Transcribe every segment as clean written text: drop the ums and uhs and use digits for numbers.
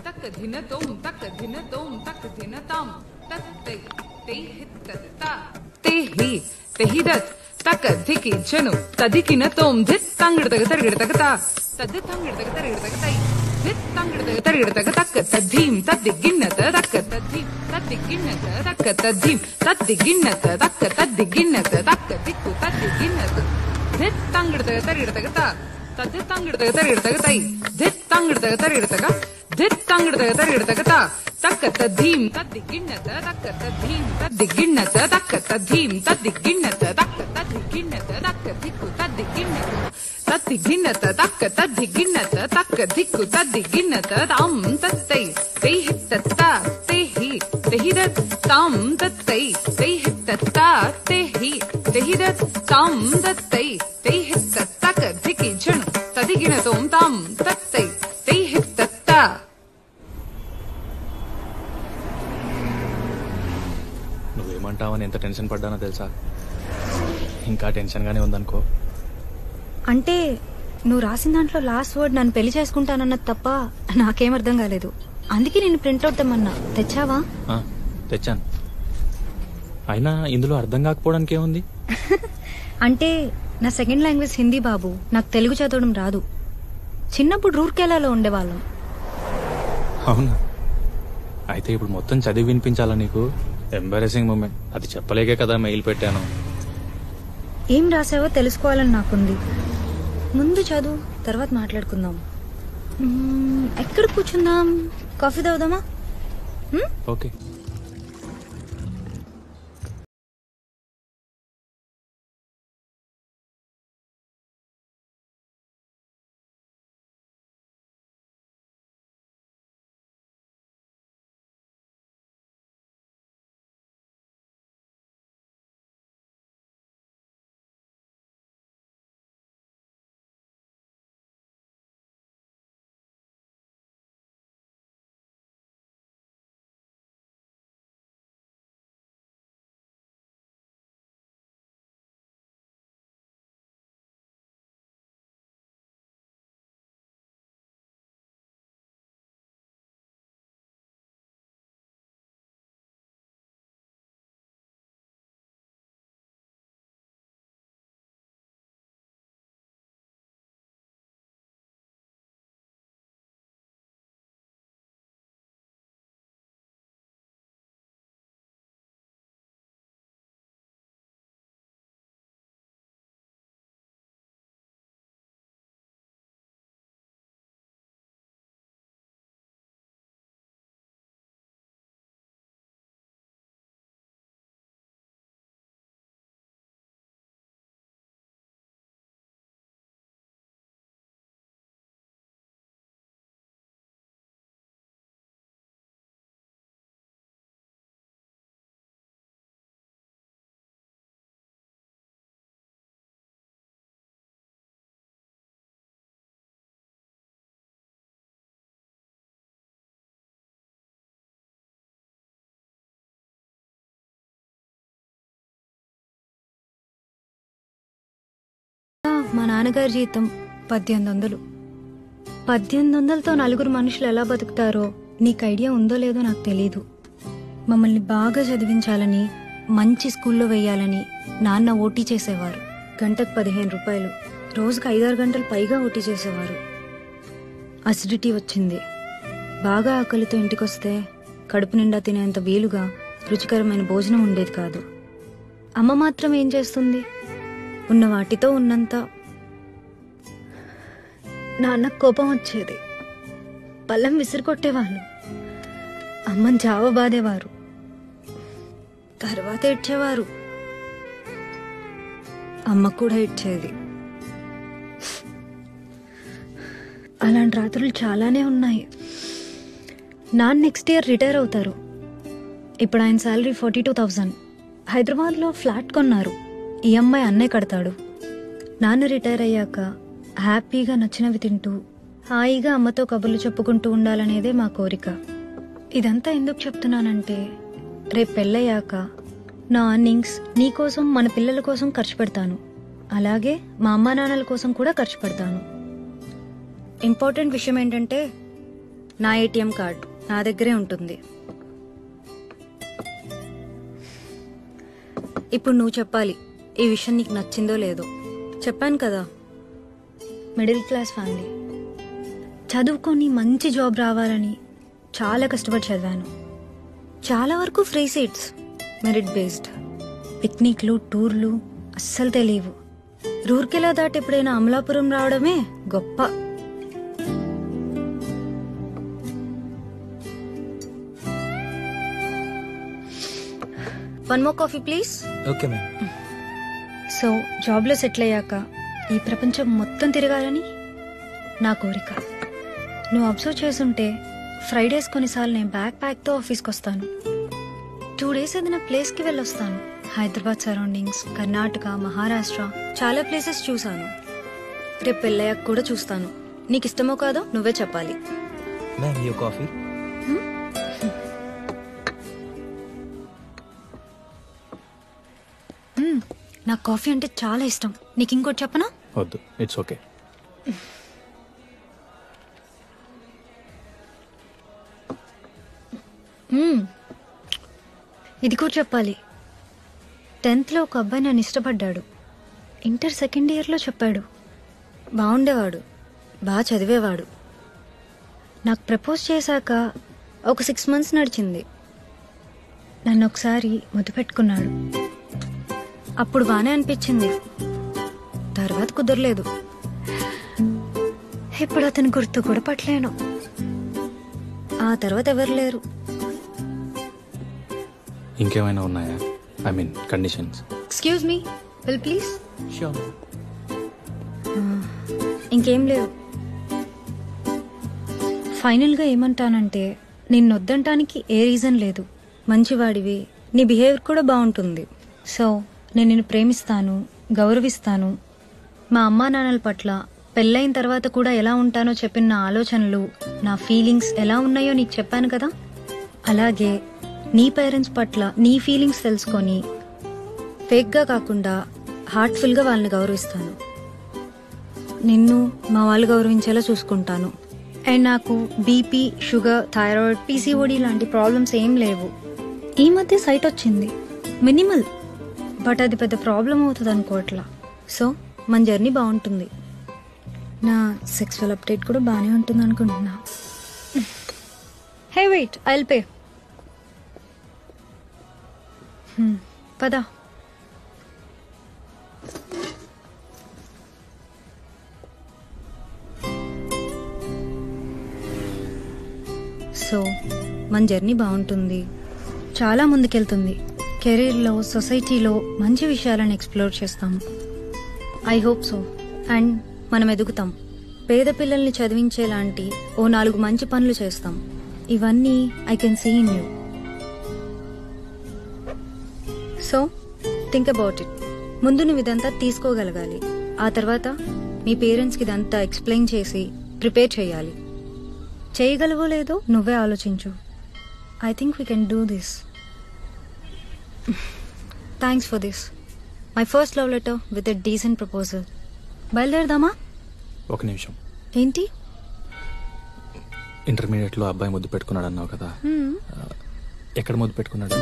तक धिन तोम तक धिन तोम तक धिन ताम तक ते हित्तता ते ही दत तक धिकी जनु तदिकी न तोम धित तंगड़ तक तरगड़ तक ता तद तंगड़ तक तरगड़ तक तई धित तंगड़ तक तरगड़ तक तक तद्धीम तद्दिगिन्नत तक तद्धीम तद्दिगिन्नत तक तद्धीम तद्दिगिन्नत तक तद्दिगिन्नत तक दिक्कु तद्दिगिन्नत धित तंगड़ तक तरगड़ तक ता तद तंगड़ तक तरगड़ तक तई धित तंगड़ तक तरगड़ तक धित तंगड़ तक तरगड़ तक ता तक तद्धीम तद्दिगिन्नत तक तद्धीम तद्दिगिन्नत तक तद्धीम तद्दिगिन्नत तक तद्दिगिन्नत तक दिक्कु तद्दिगिन्नत तद्दिगिन्नत तक तद्दिगिन्नत तक दिक्कु तद्दिगिन्नत ताम तत्तै ते हित्तता ते ही दत ताम तत्तै ते हित्तता ते ही दत ताम तत्तै ते हित्तता तक दिक्कि जनु तदिगिन्नतोम ताम तत्तै ते हित्तता నువ్వేమంటావని ఎంత టెన్షన్ పడ్డానో తెలుసా? ఇంకా టెన్షన్ గానే ఉందనుకో. అంటే నువ్వు రాసిన దాంట్లో లాస్ట్ వర్డ్ నన్ను పెళ్లి చేసుకుంటానన్నది తప్ప నాకేం అర్థం కాలేదు. అందుకే నేను ప్రింట్అవుట్ తెమ్మన్నా. తెచ్చావా? తెచ్చాను. అయినా ఇందులో అర్థం కాకపోవడానికి ఏముంది? అంటే నా సెకండ్ లాంగ్వేజ్ హిందీ బాబు. నాకు తెలుగు చదవడం రాదు. చిన్నప్పుడు రూర్కేలాలో ఉండేవాళ్ళం. అవునా? అయితే ఇప్పుడు మొత్తం చదివి వినిపించాలా నీకు? Embarrassing moment. అది చెప్పలేకే కదా మెయిల్ పెట్టాను. ఏం రాసావో తెలుసుకోవాలని నాకుంది. ముందు చదువు, తర్వాత మాట్లాడుకుందాం. ఎక్కడ కూర్చుందాం? కాఫీ తాగుదామా? ఓకే. మా నాన్నగారి జీతం 1800. 1800తో నలుగురు మనుషులు ఎలా బతుకుతారో నీకు ఐడియా ఉందో లేదో నాకు తెలీదు. మమ్మల్ని బాగా చదివించాలని, మంచి స్కూల్లో వెయ్యాలని నాన్న ఓటీ చేసేవారు. గంటకు 15 రూపాయలు. రోజుకు 5-6 గంటలు పైగా ఓటీ చేసేవారు. అసిడిటీ వచ్చింది. బాగా ఆకలితో ఇంటికొస్తే కడుపు నిండా తినేంత వీలుగా రుచికరమైన భోజనం ఉండేది కాదు. అమ్మ మాత్రం ఏం చేస్తుంది? ఉన్న వాటితో ఉన్నంత. నాన్నకు కోపం వచ్చేది. పళ్ళెం విసిరికొట్టేవాళ్ళు. అమ్మని జావ బాధేవారు. తర్వాత ఏడ్చేవారు. అమ్మ కూడా ఏడ్చేది. అలాంటి రాత్రులు చాలానే ఉన్నాయి. నాన్న నెక్స్ట్ ఇయర్ రిటైర్ అవుతారు. ఇప్పుడు ఆయన శాలరీ 42,000. హైదరాబాద్లో ఫ్లాట్ కొన్నారు. ఈఎంఐ అన్నయ్య కడతాడు. నాన్న రిటైర్ అయ్యాక హ్యాపీగా నచ్చినవి తింటూ హాయిగా అమ్మతో కబుర్లు చెప్పుకుంటూ ఉండాలనేదే మా కోరిక. ఇదంతా ఎందుకు చెప్తున్నానంటే రేపు పెళ్ళయ్యాక నా అర్నింగ్స్ నీకోసం, మన పిల్లల కోసం ఖర్చు పెడతాను. అలాగే మా అమ్మా నాన్నల కోసం కూడా ఖర్చు పెడతాను. ఇంపార్టెంట్ విషయం ఏంటంటే నా ఏటీఎం కార్డు నా దగ్గరే ఉంటుంది. ఇప్పుడు నువ్వు చెప్పాలి ఈ విషయం నీకు నచ్చిందో లేదో. చెప్పాను కదా, మిడిల్ క్లాస్ ఫ్యామిలీ. చదువుకొని మంచి జాబ్ రావాలని చాలా కష్టపడి చదివాను. చాలా వరకు ఫ్రీ సీట్స్, మెరిట్ బేస్డ్. పిక్నిక్లు, టూర్లు అస్సలు తెలియవు. రూర్కెలా దాటి ఎప్పుడైనా అమలాపురం రావడమే గొప్ప. One more coffee please. Okay ma'am. So జాబ్లో సెటిల్ అయ్యాక ఈ ప్రపంచం మొత్తం తిరగాలని నా కోరిక. నువ్వు అబ్జర్వ్ చేసుంటే ఫ్రైడేస్ కొన్నిసార్లు నేను బ్యాక్ ప్యాక్తో ఆఫీస్కి వస్తాను. 2 days ఏదైనా ప్లేస్కి వెళ్ళొస్తాను. హైదరాబాద్ సరౌండింగ్స్, కర్ణాటక, మహారాష్ట్ర చాలా ప్లేసెస్ చూశాను. రేపు పెళ్ళయ్యాక కూడా చూస్తాను. నీకు ఇష్టమో కాదో నువ్వే చెప్పాలి. Ma'am you coffee. నాకు కాఫీ అంటే చాలా ఇష్టం. నీకు ఇంకోటి చెప్పనా? వద్దు, ఇట్స్ ఓకే. ఇది కూడా చెప్పాలి. 10th లో ఒక అబ్బాయి నన్ను ఇష్టపడ్డాడు. ఇంటర్ 2nd yearలో చెప్పాడు. బాగుండేవాడు, బాగా చదివేవాడు. నాకు ప్రపోజ్ చేశాక ఒక 6 months నడిచింది. నన్ను ఒకసారి ముద్దు పెట్టుకున్నాడు. అప్పుడు బానే అనిపించింది, తర్వాత కుదరలేదు. ఇప్పుడు అతని గుర్తు కూడా పట్టలేను. ఆ తర్వాత ఎవరు లేరు. ఇంకేమైనా ఉన్నాయా? I mean conditions. Excuse me, will please. Sure. ఇంకేం లేవు. ఫైనల్గా ఏమంటానంటే, నిన్నొద్దంటానికి ఏ రీజన్ లేదు. మంచివాడివి, నీ బిహేవియర్ కూడా బాగుంటుంది. సో నేను నిన్ను ప్రేమిస్తాను, గౌరవిస్తాను. మా అమ్మా నాన్నల పట్ల పెళ్ళైన తర్వాత కూడా ఎలా ఉంటానో చెప్పిన నా ఆలోచనలు, నా ఫీలింగ్స్ ఎలా ఉన్నాయో నీకు చెప్పాను కదా. అలాగే నీ పేరెంట్స్ పట్ల నీ ఫీలింగ్స్ తెలుసుకొని ఫేక్గా కాకుండా హార్ట్ఫుల్గా వాళ్ళని గౌరవిస్తాను. నిన్ను మా వాళ్ళు గౌరవించేలా చూసుకుంటాను. అండ్ నాకు బీపీ, షుగర్, థైరాయిడ్, పీసీఓడి లాంటి ప్రాబ్లమ్స్ ఏం లేవు. ఈ మధ్య సైట్ వచ్చింది, మినిమల్, బట్ అది పెద్ద ప్రాబ్లం అవుతుంది అనుకోవట్లా. సో మన జర్నీ బాగుంటుంది. నా సెక్సువల్ అప్డేట్ కూడా బాగానే ఉంటుంది అనుకుంటున్నా. Hey wait, I will pay. పద. సో మన జర్నీ బాగుంటుంది, చాలా ముందుకెళ్తుంది. కెరీర్లో, సొసైటీలో మంచి విషయాలను ఎక్స్ప్లోర్ చేస్తాం. I hope so. అండ్ మనం ఎదుగుతాం. పేద పిల్లల్ని చదివించేలాంటి ఓ 4 మంచి పనులు చేస్తాం. ఇవన్నీ I can see in you. So think about it. ముందు నువ్వు ఇదంతా తీసుకోగలగాలి. ఆ తర్వాత మీ పేరెంట్స్కి ఇదంతా ఎక్స్ప్లెయిన్ చేసి ప్రిపేర్ చేయాలి. చేయగలవో లేదో నువ్వే ఆలోచించు. I think we can do this. Thanks for this. My first love letter with a decent proposal. బయలుదేరదామా? ఒక నిమిషం. ఏంటి? ఇంటర్మీడియట్లో అబ్బాయి ముద్దు పెట్టుకున్నాడు అన్నావు కదా, ఎక్కడ ముద్దు పెట్టుకున్నాడు?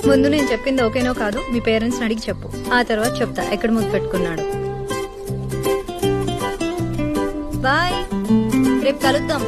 ముందు నేను చెప్పింది ఓకేనో కాదు మీ పేరెంట్స్ని అడిగి చెప్పు. ఆ తర్వాత చెప్తా ఎక్కడ ముద్దు పెట్టుకున్నాడు. బాయ్, రేపు కలుద్దాం.